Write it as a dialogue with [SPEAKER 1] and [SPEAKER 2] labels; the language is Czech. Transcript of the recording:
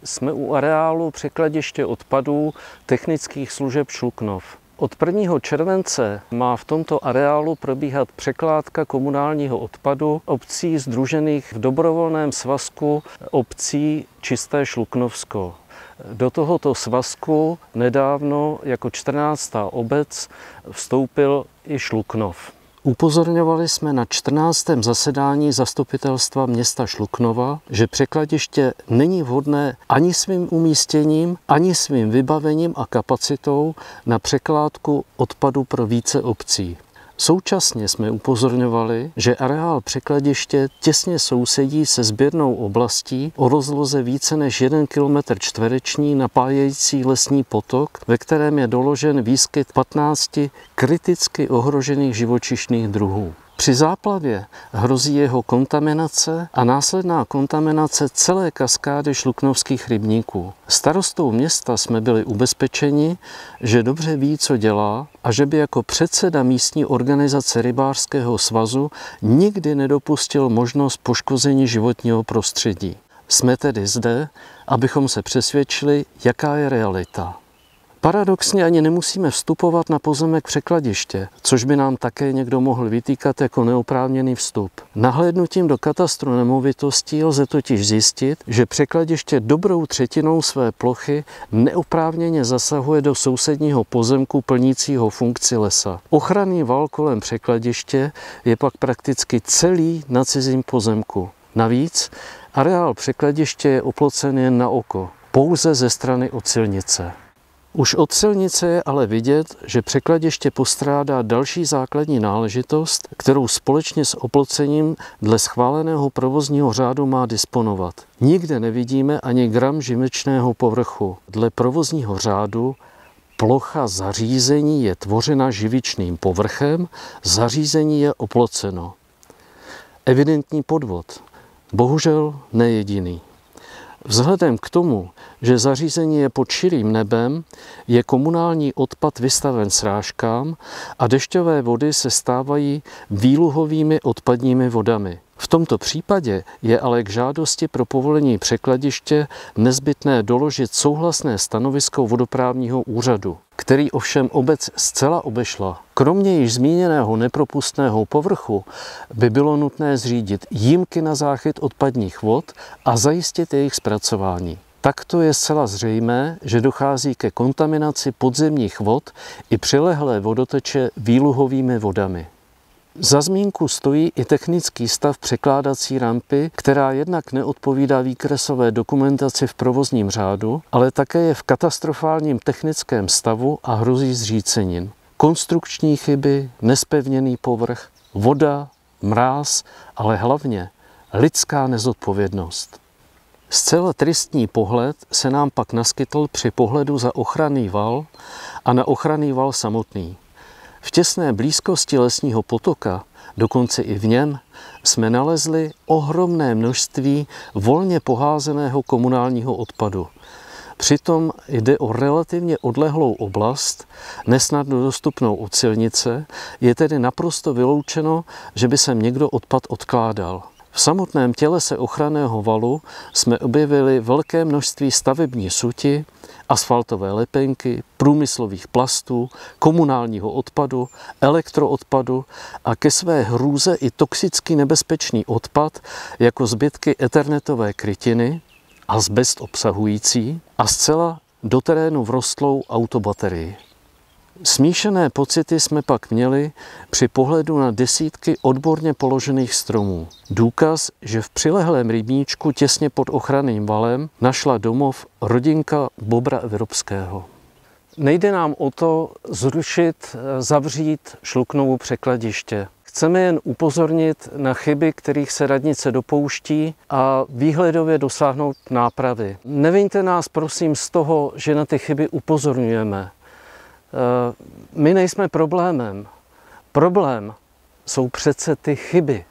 [SPEAKER 1] jsme u areálu překladiště odpadů technických služeb Šluknov. Od 1. července má v tomto areálu probíhat překládka komunálního odpadu obcí sdružených v dobrovolném svazku obcí Čisté Šluknovsko. Do tohoto svazku nedávno jako 14. obec vstoupil i Šluknov. Upozorňovali jsme na 14. zasedání zastupitelstva města Šluknova, že překladiště není vhodné ani svým umístěním, ani svým vybavením a kapacitou na překládku odpadu pro více obcí. Současně jsme upozorňovali, že areál překladiště těsně sousedí se sběrnou oblastí o rozloze více než 1 km čtvereční napájející lesní potok, ve kterém je doložen výskyt 15 kriticky ohrožených živočišných druhů. Při záplavě hrozí jeho kontaminace a následná kontaminace celé kaskády šluknovských rybníků. Starostou města jsme byli ubezpečeni, že dobře ví, co dělá a že by jako předseda místní organizace rybářského svazu nikdy nedopustil možnost poškození životního prostředí. Jsme tedy zde, abychom se přesvědčili, jaká je realita. Paradoxně ani nemusíme vstupovat na pozemek překladiště, což by nám také někdo mohl vytýkat jako neoprávněný vstup. Nahlédnutím do katastru nemovitostí lze totiž zjistit, že překladiště dobrou třetinou své plochy neoprávněně zasahuje do sousedního pozemku plnícího funkci lesa. Ochranný val kolem překladiště je pak prakticky celý na cizím pozemku. Navíc areál překladiště je oplocen jen na oko, pouze ze strany od silnice. Už od silnice je ale vidět, že překladiště postrádá další základní náležitost, kterou společně s oplocením dle schváleného provozního řádu má disponovat. Nikde nevidíme ani gram živečného povrchu. Dle provozního řádu plocha zařízení je tvořena živičným povrchem, zařízení je oploceno. Evidentní podvod, bohužel nejediný. Vzhledem k tomu, že zařízení je pod širým nebem, je komunální odpad vystaven srážkám a dešťové vody se stávají výluhovými odpadními vodami. V tomto případě je ale k žádosti pro povolení překladiště nezbytné doložit souhlasné stanovisko vodoprávního úřadu, který ovšem obec zcela obešla. Kromě již zmíněného nepropustného povrchu by bylo nutné zřídit jímky na záchyt odpadních vod a zajistit jejich zpracování. Takto je zcela zřejmé, že dochází ke kontaminaci podzemních vod i přilehlé vodoteče výluhovými vodami. Za zmínku stojí i technický stav překládací rampy, která jednak neodpovídá výkresové dokumentaci v provozním řádu, ale také je v katastrofálním technickém stavu a hrozí zřícenin. Konstrukční chyby, nespevněný povrch, voda, mráz, ale hlavně lidská nezodpovědnost. Zcela tristní pohled se nám pak naskytl při pohledu za ochranný val a na ochranný val samotný. V těsné blízkosti lesního potoka, dokonce i v něm, jsme nalezli ohromné množství volně poházeného komunálního odpadu. Přitom jde o relativně odlehlou oblast, nesnadno dostupnou od silnice, je tedy naprosto vyloučeno, že by sem někdo odpad odkládal. V samotném tělese ochranného valu jsme objevili velké množství stavební suti, asfaltové lepenky, průmyslových plastů, komunálního odpadu, elektroodpadu a ke své hrůze i toxicky nebezpečný odpad jako zbytky ethernetové krytiny, azbest obsahující a zcela do terénu vrostlou autobaterii. Smíšené pocity jsme pak měli při pohledu na desítky odborně položených stromů. Důkaz, že v přilehlém rybníčku těsně pod ochranným valem našla domov rodinka bobra evropského. Nejde nám o to zrušit, zavřít Šluknovu překladiště. Chceme jen upozornit na chyby, kterých se radnice dopouští a výhledově dosáhnout nápravy. Neviňte nás prosím z toho, že na ty chyby upozorňujeme. My nejsme problémem. Problém jsou přece ty chyby.